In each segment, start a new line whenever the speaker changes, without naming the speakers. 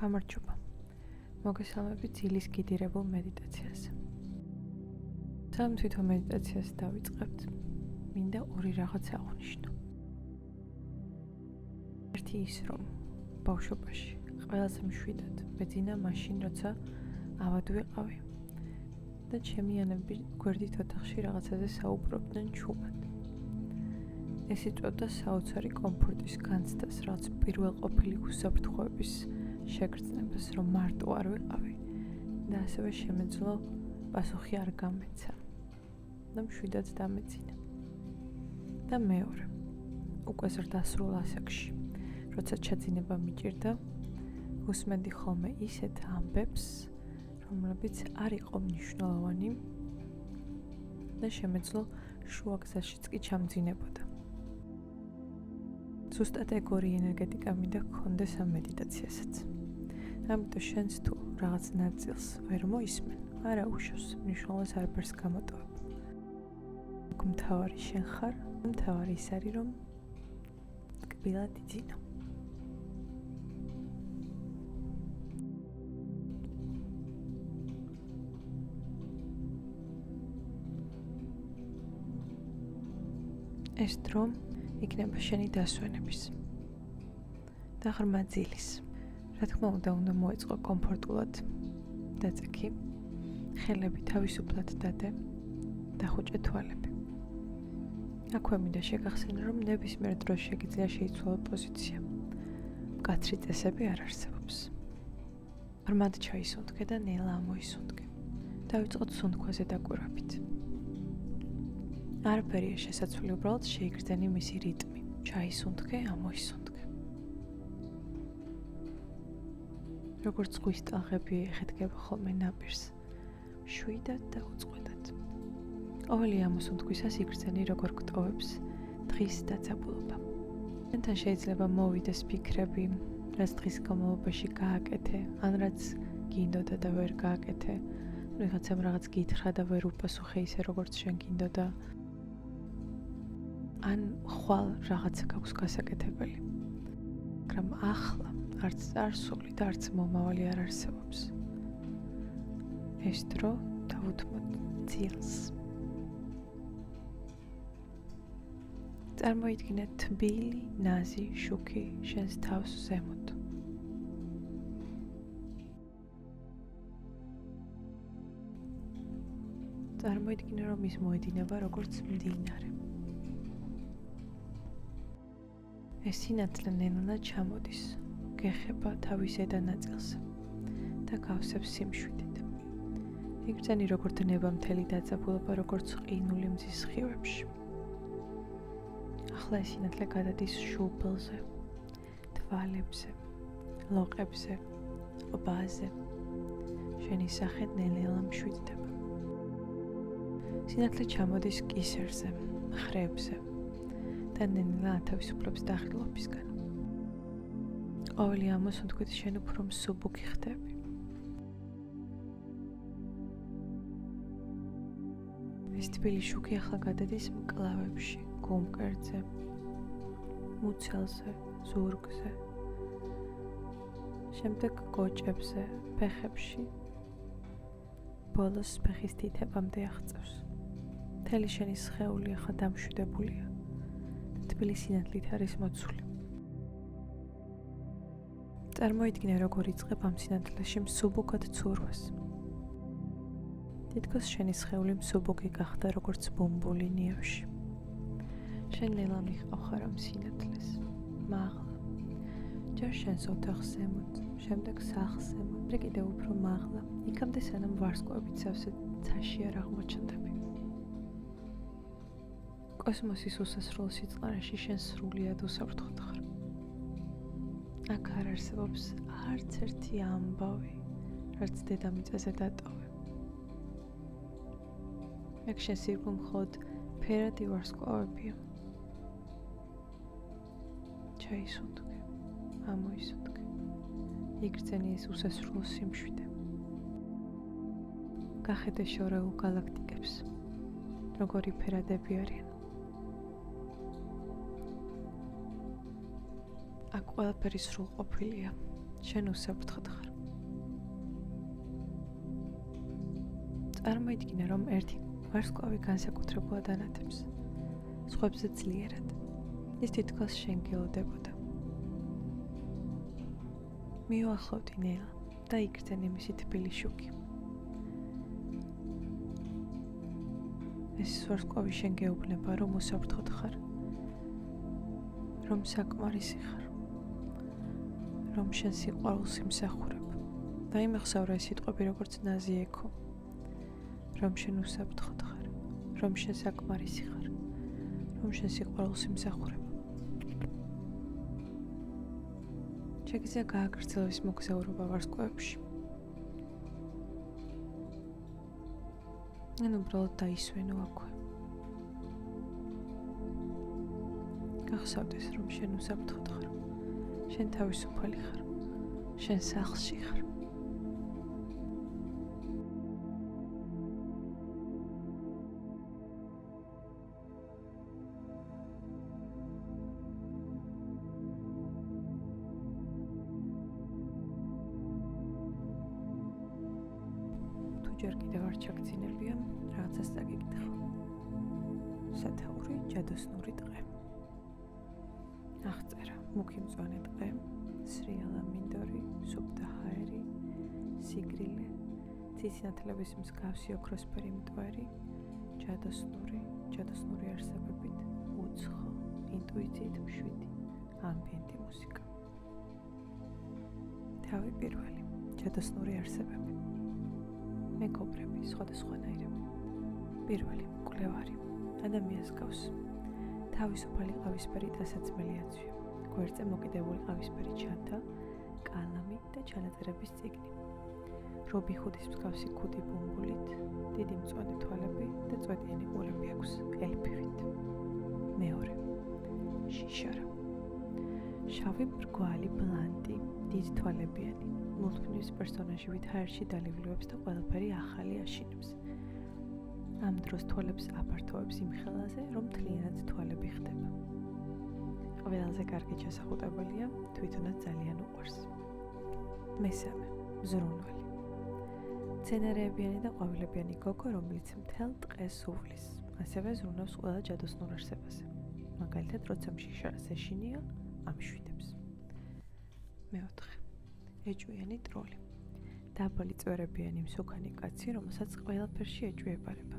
გამარჯობა. მოგესალმებით ძილის გიდირებულ მედიტაციაზე. სამ თვითონ მედიტაციას დავიწყებთ. მინდა ორი რაღაც აღვნიშნო. ერთი ის, რომ ბავშვობაში ყველაზე მშვიდად მეძინა მაშინ, როცა ავად ვიყავი და ჩემიანები გვერდით ოთახში რაღაცაზე საუბრობდნენ ჩუმად. ეს იწვევდა საოცარი კომფორტის განცდას, რაც პირველ ყოფილი უსაფრთხოების შეგრძნებას, რომ მარტო არ ვიყავი და ასევე შემეძლო პასუხი არ გამეცა და მშვიდად დამეძინა. და მეორე, უკვე ზრდასრულ ასაკში, როცა ჩაძინება მიჭირდა, უსმენდი ხოლმე ისეთ ამბებს, რომლებიც არ იყო მნიშვნელოვანი და შემეძლო შუა გზაშიც კი ჩამძინებოდა. ზუსტად ეგ ორი ენერგეტიკა მინდა გქონდეს ამ მედიტაციასაც. ამიტომ შენს თუ რაღაც ნაწილს ვერ მოისმენ, არა უშავს, მნიშვნელობას არაფერს გამოტოვებ. მთავარი შენ ხარ, მთავარი ის არის, რომ კბილად იძინო. ეს დრო იქნება შენი დასვენების და ღრმა ძილის. რა თქმა უნდა მოეწყო კომფორტულად დაწექი, ხელები თავისუფლად დადე და ხუჭე თვალები. აქვე მინდა შეგახსენო, რომ ნებისმიერ დროს შეგიძლია შეიცვალო პოზიცია. მკაცრი წესები არ არსებობს. ღრმად ჩაისუნთქე და ნელა ამოისუნთქე. დავიწყოთ სუნთქვაზე დაკვირვებით. არაფერია შესაძლებელი, უბრალოდ შეიგრძენი მისი რიტმი. ჩაისუნთქე, ამოისუნთქე. როგორც ზღვის ტალღები ეხეთქება ხოლმე ნაპირს, შვიდად და უწყვეტად. ყოველი ამოსუნთქვისას იგრძენი როგორ გტოვებს დღის დაძაბულობა. შენთან შეიძლება მოვიდეს ფიქრები, რაც დღის განმავლობაში გააკეთე, ან რაც გინდოდა და ვერ გააკეთე, ვიღაცამ რაღაც გითხრა და ვერ უპასუხე ისე, როგორც შენ გინდოდა. ან ხვალ რაღაცა გაქვს გასაკეთებელი. მაგრამ ახლა არც წარსული და არც მომავალი არ არსებობს. ეს დრო დავუთმოთ ძილს. წარმოიდგინე თბილი, ნაზი შუქი შენს თავს ზემოთ. წარმოიდგინე, რომ ის მოედინება როგორც მდინარე. ეს სინათლე ნელა ჩამოდის, გეხება თავის ზედა ნაწილზე და გავსებს სიმშვიდით. იგრძენი როგორ დნება მთელი დაძაბულობა, როგორც ყინული მზის სხივებში. ახლა ეს სინათლე გადადის შუბლზე, თვალებზე, ლოყებზე, ყბაზე. შენი სახე ნელა მშვიდდება. სინათლე ჩამოდის კისერზე, მხრებზე და ნელა ათავისუფლებს დახილობისგან. ყოველი ამოსუნთქვით შენ უფრო მსუბუქი ხდები. ეს თბილი შუქი ახლა გადადის მკლავებში, გუმკერძზე, მუცელზე, ზურგზე, შემდეგ გოჭებზე, ფეხებში, ბოლოს ფეხის თითებამდე აღწევს. მთელი შენი სხეული ახლა დამშვიდებულია. თბილი სინათლით არის მოცული. წარმოიდგინე, როგორ იწყებ ამ სინათლეში მსუბუქად ცურვას. თითქოს შენი სხეული მსუბუქი გახდა, როგორც ბუმბული ნიავში. შენ ნელა მიყავხარ ამ სინათლეს, მაღლა. ჯერ შენს ოთახს ზემოთ, შემდეგ სახლს ზემოთ, და კიდევ უფრო მაღლა, იქამდე სანამ ვარსკვლავებით სავსე ცაში არ აღმოჩნდები. კოსმოსის უსასრულო სიწყარაში შენ სრულიად უსაფრთხოდ ხარ. აქ არ არსებობს არც ერთი ამბავი, რაც დედამიწაზე დატოვე. აქ შენ სიკვდილ მხოლოდ ფერადი ვარსკვლავებია. ჩაისუნთქე, ამოისუნთქე. იგრძენი ეს უსასრულო სიმშვიდე. გახედე შორეულ გალაქტიკებს, როგორი ფერადები არიან. აქ ყველაფერი სრულყოფილია, შენ უსაფრთხოდ ხარ. წარმოიდგინე, რომ ერთი ვარსკვლავი განსაკუთრებულად ანათებს, სხვებზე ძლიერად. ის თითქოს შენ გელოდებოდა. მიუახლოვდი ნელა და იქრძენი მისი თბილი შუქი. ეს ვარსკვლავი შენ გეუბნება, რომ უსაფრთხოდ ხარ, რომ საკმარისი ხარ, რომ შენ სიყვარულს იმსახურებ და იმეხსავრა ეს სიტყვები როგორც ნაზი ექო, რომ შენ უსაფრთხოდ ხარ, რომ შენ საკმარისი ხარ, რომ შენ სიყვარულს იმსახურებ. შეგიძლია გააგრძელოს მოგზაურობა ვარსკვლავებში. ან უბრალოდ დაისვენო აქვე. გახსოვდეს, რომ შენ უსაფრთხოდ ხარ, შენ თავისუფალი ხარ, შენ სახლში ხარ. ჯერ კიდევ არ ჩაგძინებია, რაღაცას დაგიკითხო. სათაური ჯადოსნური დღე. აღწერა: მუქი მწვანე დღე, სრიალა მინდორი, სუფთა ჰაერი, სიგრილე, ციცინათლების მსგავსი ოქროსფერი მტვერი, ჯადოსნური არსებებით, უცხო, ინტუიციით მშვიდი, ამბიენტი მუსიკა. თავი პირველი, ჯადოსნური არსებები. მეგობრები, სხვადასხვანაირები. პირველი, მკვლევარი, ადამიანს გავს. თავისუფალი ყავისფერი დასაცმელი აცვია, გვერდზე მოკიდებული ყავისფერი ჩანთა, კალამი და ჩანაწერების წიგნი. რობი ხუდის მსგავსი ქუდი ბუმბულით, დიდი მწვანე თვალები და წვეტიანი ყურები აქვს, ელფივით. მეორე, შიშარა. შავი მრგვალი ბლანტი, დიდ თვალებიანი. მულტფილმის პერსონაჟი ვით ჰაერში დალივლივებს და ყველაფერი ახალი აშინებს. ამ დროს თვალებს აფართოვებს იმ ხელაზე, რომ მთლიანად თვალები ხდება. ყველაზე კარგი ჩასახუტებელია, თვითონაც ძალიან უყვარს. მესამე, მზრუნველი. მცენარეებიანი და ყვავილებიანი გოგო, რომელიც მთელ ტყეს უვლის, ასევე ზრუნავს ყველა ჯადოსნურ არსებაზე. მაგალითად, როცა შიშარას ეშინია, ამშვიდებს. მეოთხე, ეჭვიანი ტროლი. დაბალი წვერებიანი მსუქანი კაცი, რომელსაც ყველაფერში ეჭვი ეპარება.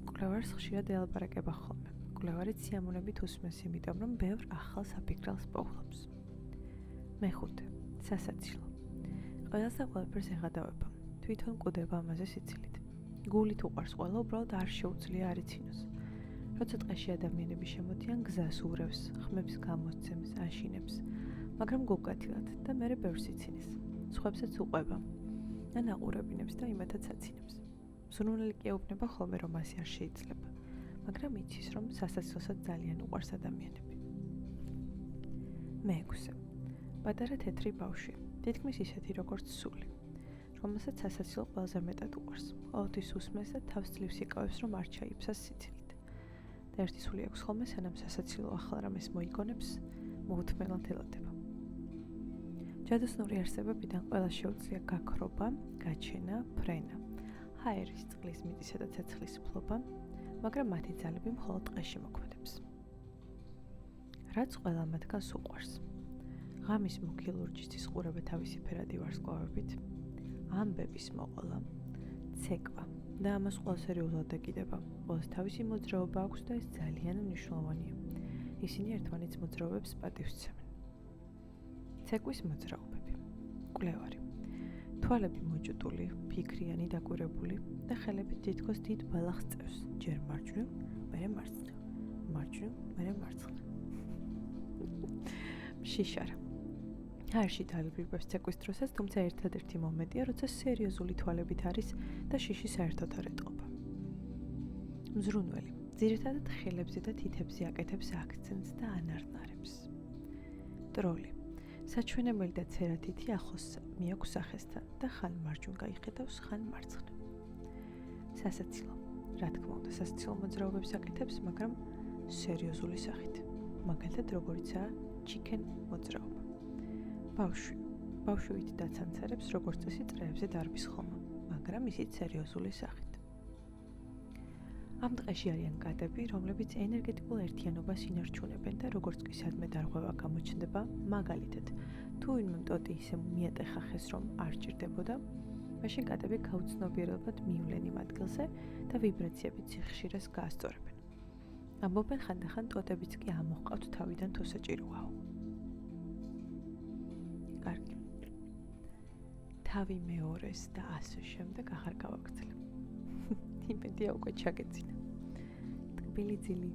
მკვლევარს ხშირად ელაპარაკება ხოლმე. მკვლევარიც სიამოვნებით უსმენს, იმიტომ რომ ბევრ ახალ საფიქრალს პოვლობს. მეხუთე, სასაცილო. ყველას და ყველაფერს ეღადავება. თვითონ კვდება ამაზე სიცილით. გულით უყვარს ყველა, უბრალოდ არ შეუძლია არ იცინოს. როცა ტყეში ადამიანები შემოდიან, გზას ურევს, ხმებს გამოსცემს, აშინებს, მაგრამ გულკათილად და მერე ბევრს იცინეს. სხვებსაც უყვება, ან აყურებინებს და იმათაც აცინებს. მზრუნველი კი ეუბნება ხოლმე, რომ ასე არ შეიძლება, მაგრამ იცის, რომ სასაცილოსაც ძალიან უყვარს ადამიანები. მეექვსე, პატარა თეთრი ბავშვი, თითქმის ისეთი როგორც სული, რომელსაც სასაცილო ყველაზე მეტად უყვარს. ყოველთვის უსმენს და თავს ძლივს იკავებს, რომ არ ჩაიფსას სიცილით. და ერთი სული აქვს ხოლმე, სანამ სასაცილო ახალ რამეს მოიგონებს, მოუთმენლად ელოდება. ჯადოსნური არსებებიდან ყველას შეუძლია გაქრობა, გაჩენა, ფრენა, ჰაერის, წყლის, მიწისა და ცეცხლის ფლობა, მაგრამ მათი ძალები მხოლოდ ტყეში მოქმედებს. რაც ყველა მათგანს უყვარს. ღამის მუქი ლურჯის ყურება თავისი ფერადი ვარსკვლავებით, ამბების მოყოლა, ცეკვა და ამას ყველა სერიოზულად ეკიდება. ყველას თავისი მოძრაობა აქვს და ეს ძალიან მნიშვნელოვანია. ისინი ერთმანეთს მოძრაობებს პატივს სცემენ. ცეკვის მოძრაობები. მკვლევარი. თვალები მოჭუტული, ფიქრიანი, დაკვირებული და ხელებით თითქოს დიდ ბალახს წევს. ჯერ მარჯვნივ, მერე მარცხნივ. მარჯვნივ, მერე მარცხნივ. შიშარა. ჰაერში დალიბრიბებს ცეკვის დროსაც, თუმცა ერთადერთი მომენტია, როცა სერიოზული თვალებით არის და შიში საერთოდ არ ეტყობა. მზრუნველი. ძირითადად ხელებზე და თითებზე აკეთებს აქცენტს და ანარნარებს. ტროლი. საჩვენებელი და ცერათითი ახლოს მიაქვს სახესთან და ხან მარჯვნივ გაიხედავს, ხან მარცხნივ. სასაცილო. რა თქმა უნდა, სასაცილო მოძრაობებს აკეთებს, მაგრამ სერიოზული სახით. მაგალითად, როგორიცაა ჩიკენ მოძრაობა. ბავშვი. ბავშვით დაცანცერებს როგორც წესი წრეებზე დარბის ხომა, მაგრამ ისიც სერიოზული სახით. ამ დღეში არიან კატები, რომლებიც ენერგეტიკულ ერთიანობას ინარჩუნებენ და როგორც კი სადმე დარღვევა გამოჩნდება, მაგალითად, თუ ვინმე მტოტი ისე მიატეხა ხეს, რომ არ ჭირდებოდა, მაშინ კატები გაუცნობიერებლად მივლენ იმ ადგილზე და ვიბრაციებით სიხშირეს გაასწორებენ. ამბობენ ხანდახან ტოტებიც კი ამოჰყავთ თავიდან თუ საჭიროაო. კარგი. თავი მეორეს და ასე შემდეგ ახარ გავაგრძელებ. იმედია უკვე ჩაგეცინა. ტკბილი ძილი.